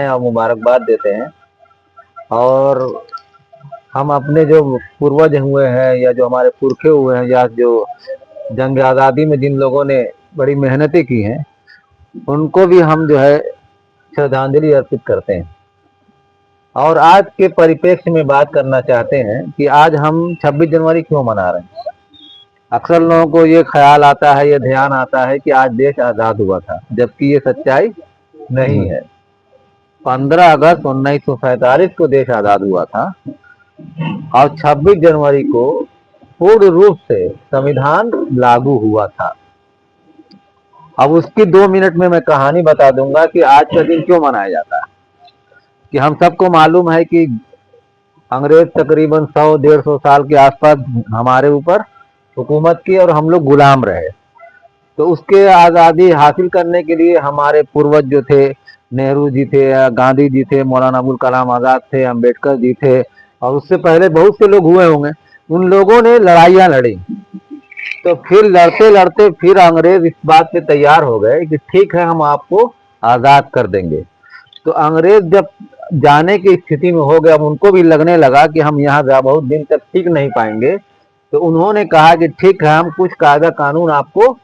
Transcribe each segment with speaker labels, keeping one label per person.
Speaker 1: और मुबारकबाद देते हैं। और हम अपने जो पूर्वज हुए हैं या जो हमारे पुरखे हुए हैं या जो जंग आज़ादी में जिन लोगों ने बड़ी मेहनतें की हैं, उनको भी हम जो है श्रद्धांजलि अर्पित करते हैं। और आज के परिप्रेक्ष्य में बात करना चाहते हैं कि आज हम 26 जनवरी क्यों मना रहे हैं। अक्सर लोगों को ये ख्याल आता है, ये ध्यान आता है कि आज देश आज़ाद हुआ था, जबकि ये सच्चाई नहीं है। 15 अगस्त 1947 को देश आज़ाद हुआ था और 26 जनवरी को पूर्ण रूप से संविधान लागू हुआ था। अब उसकी 2 मिनट में मैं कहानी बता दूंगा कि आज का दिन क्यों मनाया जाता है। कि हम सबको मालूम है कि अंग्रेज तकरीबन 100-150 साल के आसपास हमारे ऊपर हुकूमत की और हम लोग गुलाम रहे। तो उसके आज़ादी हासिल करने के लिए हमारे पूर्वज जो थे, नेहरू जी थे, गांधी जी थे, मौलाना अबुल कलाम आज़ाद थे, अम्बेडकर जी थे और उससे पहले बहुत से लोग हुए होंगे। उन लोगों ने लड़ाइयाँ लड़ी। तो फिर लड़ते लड़ते फिर अंग्रेज इस बात पे तैयार हो गए कि ठीक है, हम आपको आज़ाद कर देंगे। तो अंग्रेज जब जाने की स्थिति में हो गए, अब उनको भी लगने लगा कि हम यहाँ बहुत दिन तक टिक नहीं पाएंगे। तो उन्होंने कहा कि ठीक है, हम कुछ कायदा कानून आपको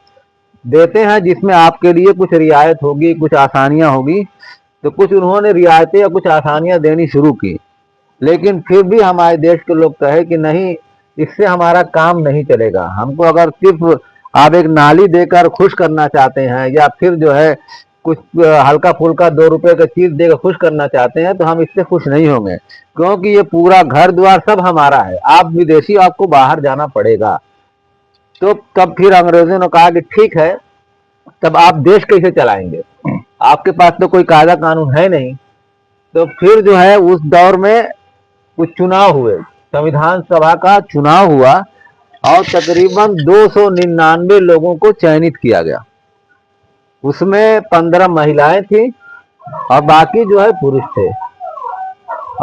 Speaker 1: देते हैं जिसमें आपके लिए कुछ रियायत होगी, कुछ आसानियां होगी। तो कुछ उन्होंने रियायतें या कुछ आसानियां देनी शुरू की। लेकिन फिर भी हमारे देश के लोग कहे कि नहीं, इससे हमारा काम नहीं चलेगा। हमको अगर सिर्फ आप एक नाली देकर खुश करना चाहते हैं या फिर जो है कुछ हल्का फुल्का 2 रुपए का चीज देकर खुश करना चाहते हैं, तो हम इससे खुश नहीं होंगे, क्योंकि ये पूरा घर द्वार सब हमारा है। आप विदेशी, आपको बाहर जाना पड़ेगा। तो तब फिर अंग्रेजों ने कहा कि ठीक है, तब आप देश कैसे चलाएंगे, आपके पास तो कोई कायदा कानून है नहीं। तो फिर जो है उस दौर में कुछ चुनाव हुए, संविधान सभा का चुनाव हुआ और तकरीबन 299 लोगों को चयनित किया गया। उसमें 15 महिलाएं थी और बाकी जो है पुरुष थे।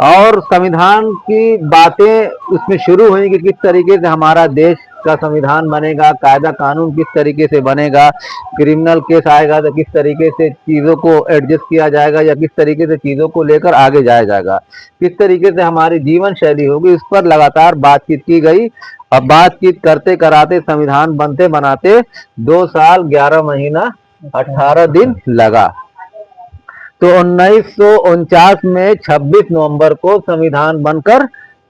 Speaker 1: और संविधान की बातें उसमें शुरू हुई कि किस तरीके से हमारा देश का संविधान बनेगा, कायदा कानून किस तरीके से बनेगा, क्रिमिनल केस आएगा तो किस तरीके से चीज़ों को एडजस्ट किया जाएगा या किस तरीके से चीज़ों को लेकर आगे जाया जाएगा, किस तरीके से हमारी जीवन शैली होगी। इस पर लगातार बातचीत की गई और बातचीत करते कराते संविधान बनते बनाते 2 साल 11 महीना 18 दिन लगा। तो 1949 में 26 नवंबर को संविधान बनकर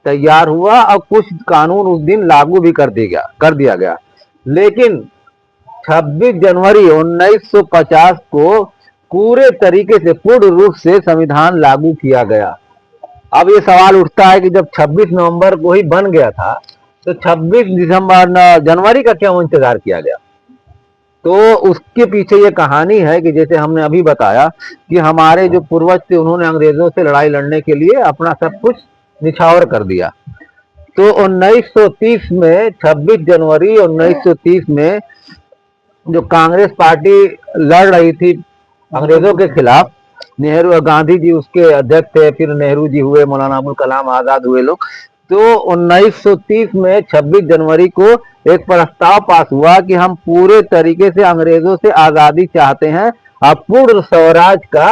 Speaker 1: तैयार हुआ और कुछ कानून उस दिन लागू भी कर दिया गया। लेकिन 26 जनवरी 1950 को पूरे तरीके से पूर्ण रूप से संविधान लागू किया गया। अब ये सवाल उठता है कि जब 26 नवंबर को ही बन गया था, तो 26 जनवरी का क्यों इंतजार किया गया। तो उसके पीछे ये कहानी है कि जैसे हमने अभी बताया कि हमारे जो पूर्वज थे, उन्होंने अंग्रेजों से लड़ाई लड़ने के लिए अपना सब कुछ निछावर कर दिया। तो 1930 में 26 जनवरी 1930 में जो कांग्रेस पार्टी लड़ रही थी अंग्रेजों के खिलाफ, नेहरू गांधी जी उसके अध्यक्ष थे, फिर नेहरू जी हुए, मौलाना अबुल कलाम आजाद हुए लोग। तो 1930 में 26 जनवरी को एक प्रस्ताव पास हुआ कि हम पूरे तरीके से अंग्रेजों से आजादी चाहते हैं और पूर्ण स्वराज का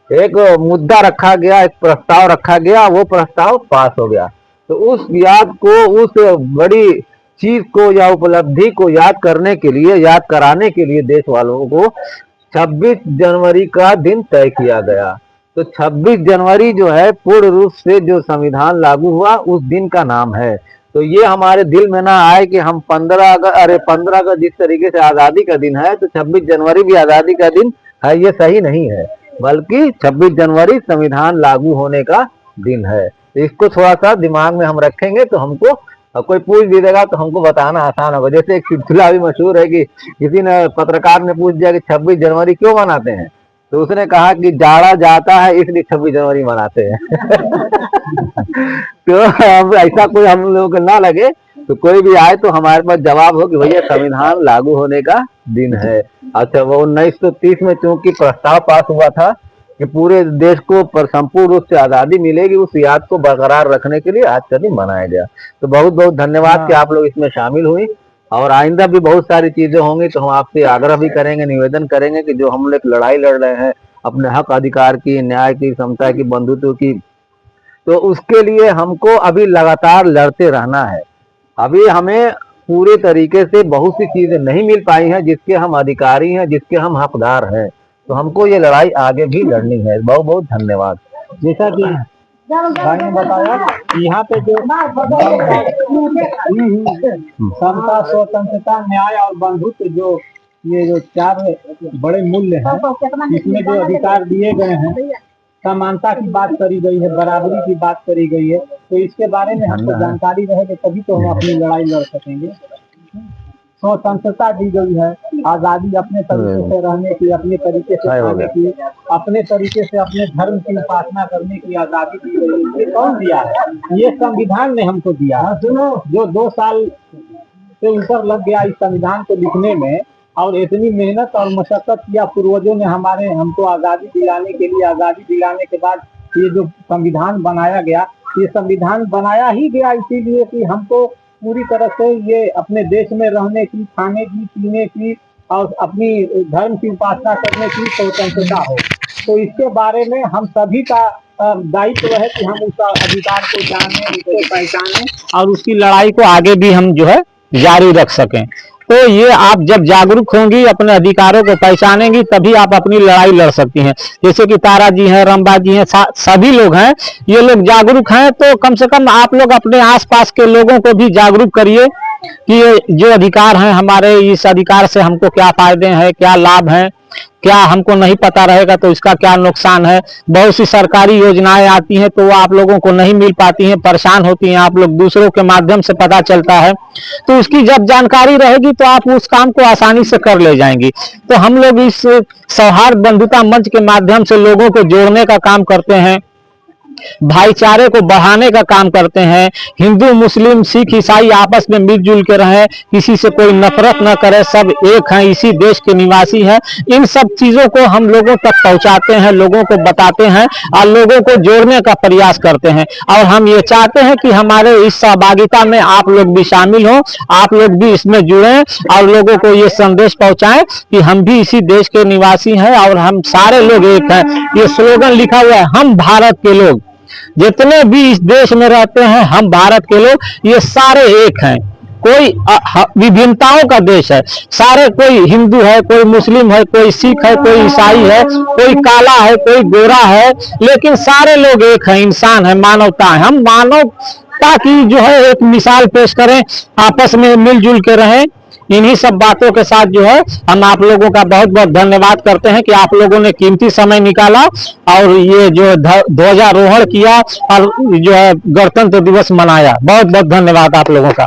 Speaker 1: एक मुद्दा रखा गया, एक प्रस्ताव रखा गया। वो प्रस्ताव पास हो गया। तो उस याद को, उस बड़ी चीज को या उपलब्धि को याद करने के लिए, याद कराने के लिए देश वालों को 26 जनवरी का दिन तय किया गया। तो 26 जनवरी जो है पूर्ण रूप से जो संविधान लागू हुआ उस दिन का नाम है। तो ये हमारे दिल में ना आए कि हम 15 अगस्त 15 अगस्त जिस तरीके से आज़ादी का दिन है, तो 26 जनवरी भी आज़ादी का दिन है, ये सही नहीं है। बल्कि 26 जनवरी संविधान लागू होने का दिन है। तो इसको थोड़ा सा दिमाग में हम रखेंगे तो हमको, कोई पूछ भी देगा तो हमको बताना आसान होगा। जैसे एक चुटकुला भी मशहूर है कि किसी ने, पत्रकार ने पूछ दिया कि 26 जनवरी क्यों मनाते हैं, तो उसने कहा कि जाड़ा जाता है इसलिए 26 जनवरी मनाते हैं। तो अब ऐसा कोई हम लोगों को ना लगे, तो कोई भी आए तो हमारे पास जवाब हो कि भैया संविधान लागू होने का दिन है। अच्छा, वो 1930 में चूंकि प्रस्ताव पास हुआ था कि पूरे देश को पर संपूर्ण रूप से आजादी मिलेगी, उस याद को बरकरार रखने के लिए आज का दिन मनाया गया। तो बहुत बहुत धन्यवाद कि आप लोग इसमें शामिल हुई। और आइंदा भी बहुत सारी चीजें होंगी तो हम आपसे आग्रह भी करेंगे, निवेदन करेंगे कि जो हम लोग लड़ाई लड़ रहे हैं अपने हक अधिकार की, न्याय की, समता की, बंधुत्व की, तो उसके लिए हमको अभी लगातार लड़ते रहना है। अभी हमें पूरे तरीके से बहुत सी चीजें नहीं मिल पाई हैं जिसके हम अधिकारी हैं, जिसके हम हकदार हैं, तो हमको ये लड़ाई आगे भी लड़नी है। बहुत बहुत धन्यवाद।
Speaker 2: जैसा कि भाई ने बताया, यहाँ पे जो समता, स्वतंत्रता, न्याय और बंधुत्व, जो ये जो 4 बड़े मूल्य हैं, इसमें जो अधिकार दिए गए हैं, समानता की बात करी गई है, बराबरी की बात करी गई है, तो इसके बारे में हमको जानकारी रहेगी तभी तो हम अपनी लड़ाई लड़ सकेंगे। स्वतंत्रता दी गई है, आजादी अपने तरीके से रहने की, अपने तरीके से खाने की, अपने तरीके से अपने धर्म की उपासना करने की आजादी दी गई है। ये कौन दिया है? ये संविधान ने हमको दिया है। सुनो, जो 2 साल से ऊपर लग गया इस संविधान को लिखने में, और इतनी मेहनत और मशक्कत किया पूर्वजों ने हमारे, हमको आजादी दिलाने के लिए। आजादी दिलाने के बाद ये जो संविधान बनाया गया, ये संविधान बनाया ही गया इसीलिए कि हमको पूरी तरह से ये अपने देश में रहने की, खाने की, पीने की और अपनी धर्म की उपासना करने की स्वतंत्रता हो। तो इसके बारे में हम सभी का दायित्व है कि हम उस अधिकार को जानें, उसको पहचानें और उसकी लड़ाई को आगे भी हम जो है जारी रख सकें। तो ये आप जब जागरूक होंगी, अपने अधिकारों को पहचानेंगी, तभी आप अपनी लड़ाई लड़ सकती हैं। जैसे कि तारा जी हैं, रंबा जी हैं, सभी लोग हैं, ये लोग जागरूक हैं, तो कम से कम आप लोग अपने आसपास के लोगों को भी जागरूक करिए कि ये जो अधिकार हैं हमारे, इस अधिकार से हमको क्या फायदे हैं, क्या लाभ हैं, क्या हमको नहीं पता रहेगा तो इसका क्या नुकसान है। बहुत सी सरकारी योजनाएं आती हैं तो वो आप लोगों को नहीं मिल पाती हैं, परेशान होती हैं आप लोग, दूसरों के माध्यम से पता चलता है, तो उसकी जब जानकारी रहेगी तो आप उस काम को आसानी से कर ले जाएंगी। तो हम लोग इस सौहार्द बंधुता मंच के माध्यम से लोगों को जोड़ने का काम करते हैं, भाईचारे को बढ़ाने का काम करते हैं। हिंदू, मुस्लिम, सिख, ईसाई आपस में मिलजुल के रहें, किसी से कोई नफरत न करे, सब एक हैं, इसी देश के निवासी हैं। इन सब चीजों को हम लोगों तक पहुंचाते हैं, लोगों को बताते हैं और लोगों को जोड़ने का प्रयास करते हैं। और हम ये चाहते हैं कि हमारे इस सहभागिता में आप लोग भी शामिल हो, आप लोग भी इसमें जुड़ें और लोगों को ये संदेश पहुंचाएं कि हम भी इसी देश के निवासी हैं और हम सारे लोग एक हैं। ये स्लोगन लिखा हुआ है, हम भारत के लोग, जितने भी इस देश में रहते हैं, हम भारत के लोग, ये सारे एक हैं। कोई विभिन्नताओं का देश है, सारे, कोई हिंदू है, कोई मुस्लिम है, कोई सिख है, कोई ईसाई है, कोई काला है, कोई गोरा है, लेकिन सारे लोग एक हैं, इंसान है, मानवता है। हम मानवता की जो है एक मिसाल पेश करें, आपस में मिलजुल के रहें। इन्हीं सब बातों के साथ जो है हम आप लोगों का बहुत बहुत धन्यवाद करते हैं कि आप लोगों ने कीमती समय निकाला और ये जो ध्वजारोहण किया और जो है गणतंत्र दिवस मनाया। बहुत बहुत धन्यवाद आप लोगों का।